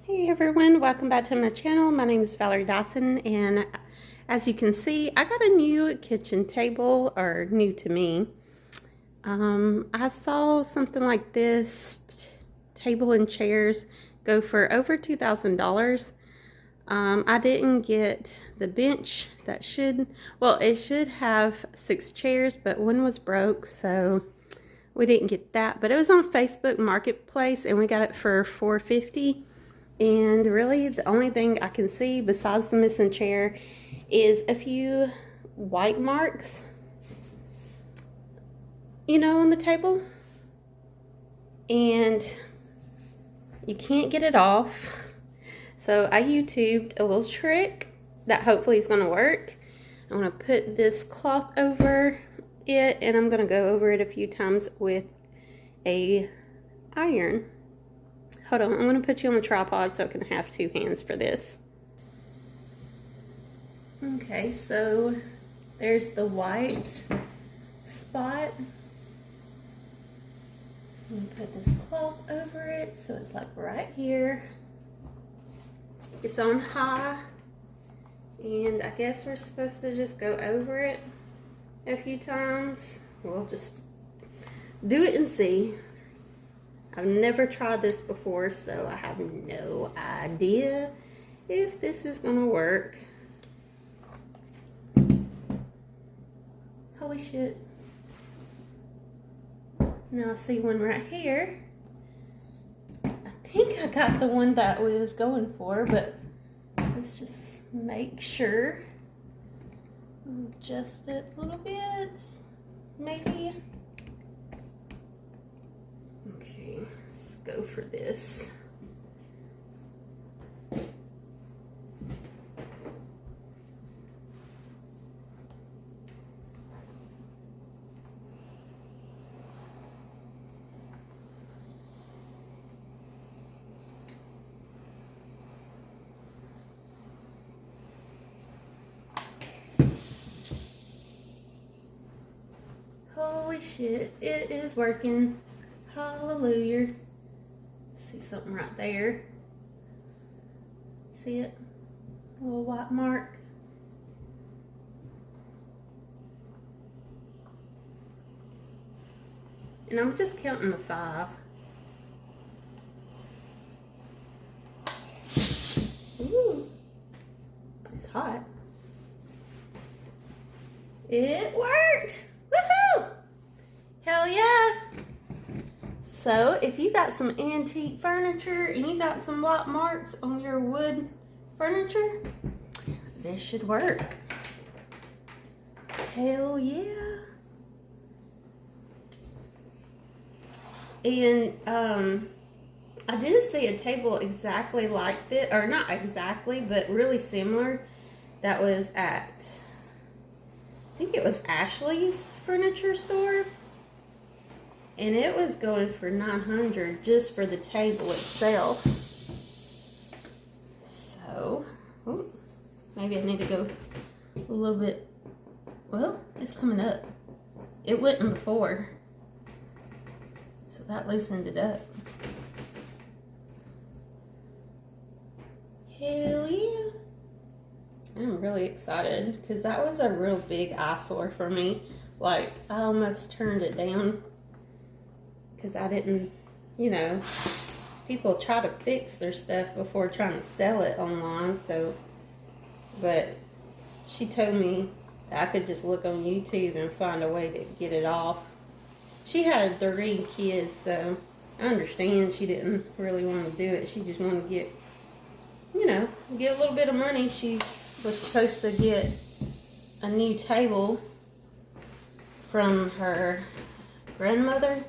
Hey everyone, welcome back to my channel. My name is Valerie Dawson, and as you can see, I got a new kitchen table, or new to me. I saw something like this table and chairs go for over $2,000. I didn't get the bench that it should have 6 chairs, but one was broke, so we didn't get that. But it was on Facebook Marketplace, and we got it for $450. And really, the only thing I can see besides the missing chair is a few white marks, on the table. And you can't get it off. So I YouTubed a little trick that hopefully is going to work. I'm going to put this cloth over it, and I'm going to go over it a few times with a iron. Hold on, I'm going to put you on the tripod so I can have 2 hands for this. Okay, so there's the white spot. I'm going to put this cloth over it so it's like right here. It's on high, and I guess we're supposed to just go over it a few times. We'll just do it and see. I've never tried this before, so I have no idea if this is gonna work. Holy shit. Now I see one right here. I think I got the one that we was going for, but let's just make sure. Adjust it a little bit, maybe. Okay, let's go for this. Holy shit, it is working. Hallelujah. See something right there. See it? A little white mark. And I'm just counting the 5. Ooh, it's hot. It worked! Woohoo! Hell yeah! So, if you got some antique furniture and you got some white marks on your wood furniture, this should work. Hell yeah. And I did see a table exactly like this, or not exactly, but really similar. That was at, I think it was Ashley's furniture store. And it was going for $900 just for the table itself. So, maybe I need to go a little bit. Well, it's coming up. It wouldn't before. So that loosened it up. Hell yeah. I'm really excited because that was a real big eyesore for me. Like, I almost turned it down. Because I didn't, people try to fix their stuff before trying to sell it online, but she told me that I could just look on YouTube and find a way to get it off. She had 3 kids, so I understand she didn't really want to do it. She just wanted to get a little bit of money. She was supposed to get a new table from her grandmother.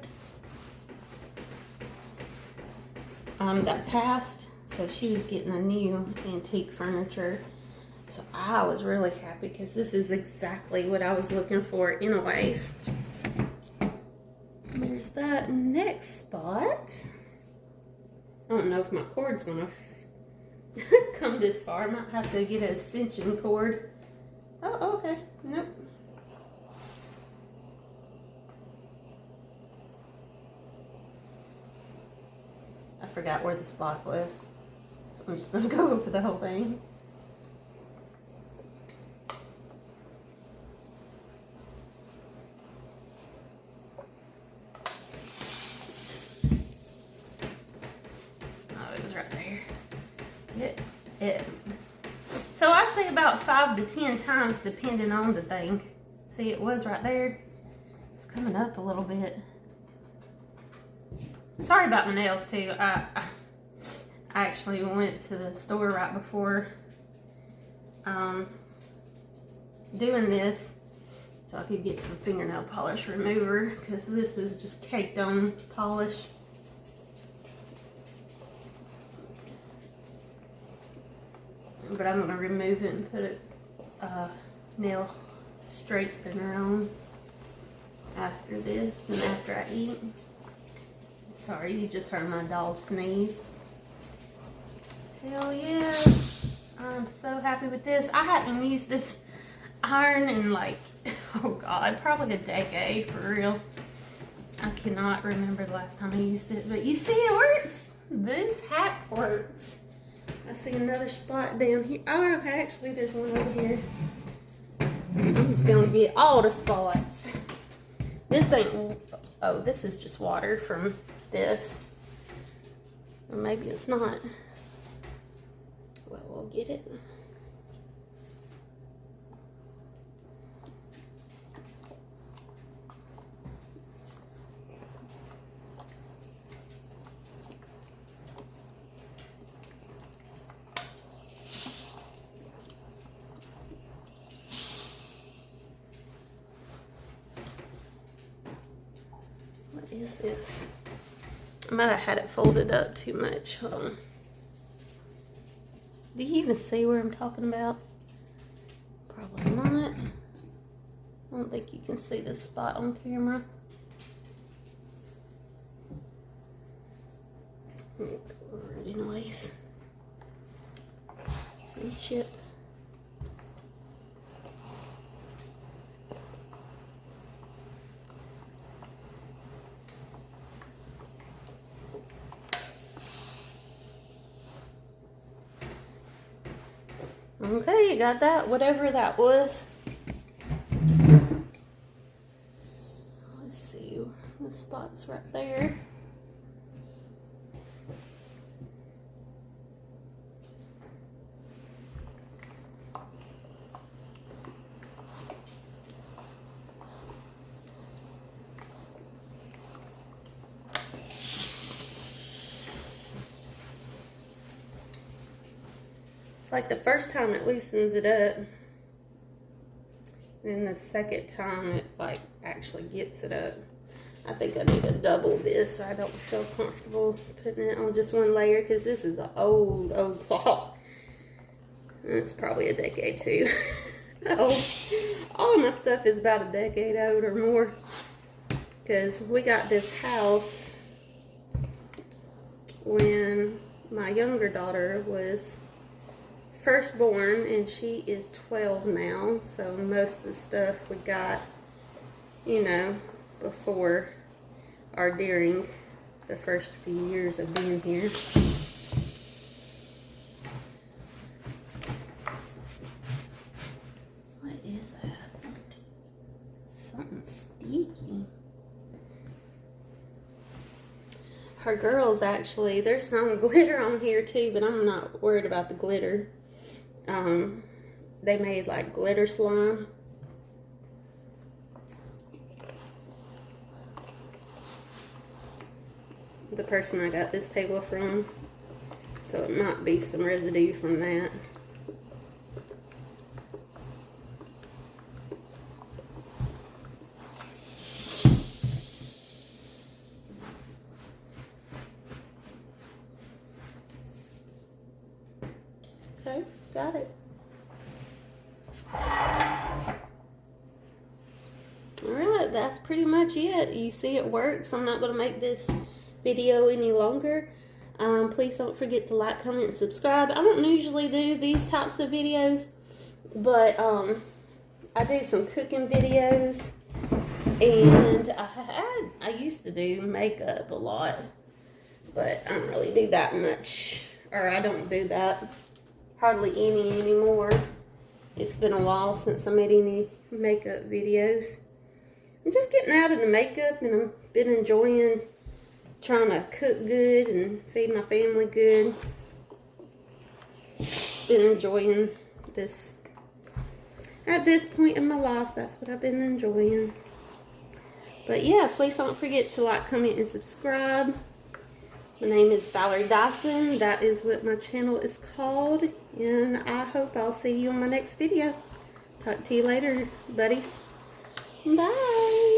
That passed, so she was getting a new antique furniture. So I was really happy because this is exactly what I was looking for anyways. There's that next spot. I don't know if my cord's gonna come this far. I might have to get an extension cord. Oh, okay. Nope. I forgot where the spot was. I'm just gonna go over the whole thing. Oh, it was right there. So I say about 5 to 10 times depending on the thing. See, it was right there. It's coming up a little bit. Sorry about my nails too. I actually went to the store right before doing this so I could get some fingernail polish remover because this is just caked on polish. But I'm going to remove it and put a nail straightener on after this and after I eat. Sorry, you just heard my dog sneeze. Hell yeah. I'm so happy with this. I haven't used this iron in like, oh God, probably a decade for real. I cannot remember the last time I used it, but you see it works. This hack works. I see another spot down here. Oh, actually there's one over here. I'm just gonna get all the spots. This ain't, oh, this is just water from this. Or maybe it's not. Well, we'll get it. What is this? I might have had it folded up too much. Hold on. Do you even see where I'm talking about? Probably not. I don't think you can see this spot on camera. Go over it anyways. Reach it. Okay, you got that, whatever that was. Let's see, the spot's right there. It's like the first time it loosens it up, and then the second time it like actually gets it up. I think I need to double this. I don't feel comfortable putting it on just one layer because this is an old cloth. It's probably a decade too. All my stuff is about a decade old or more because we got this house when my younger daughter was first born, and she is 12 now, so most of the stuff we got, you know, before or during the first few years of being here. What is that? Something sticky. Her girls actually, there's some glitter on here too, but I'm not worried about the glitter. They made like glitter slime. The person I got this table from, so it might be some residue from that. Okay, got it. Alright, that's pretty much it. You see it works. I'm not going to make this video any longer. Please don't forget to like, comment, and subscribe. I don't usually do these types of videos, but I do some cooking videos, and I used to do makeup a lot, but I don't really do that much Or I don't do that hardly any anymore. It's been a while since I made any makeup videos. I'm just getting out of the makeup, and I've been enjoying trying to cook good and feed my family good. Just been enjoying this. At this point in my life, that's what I've been enjoying. But yeah, please don't forget to like, comment, and subscribe. My name is Valerie Dyson. That is what my channel is called. And I hope I'll see you on my next video. Talk to you later, buddies. Bye.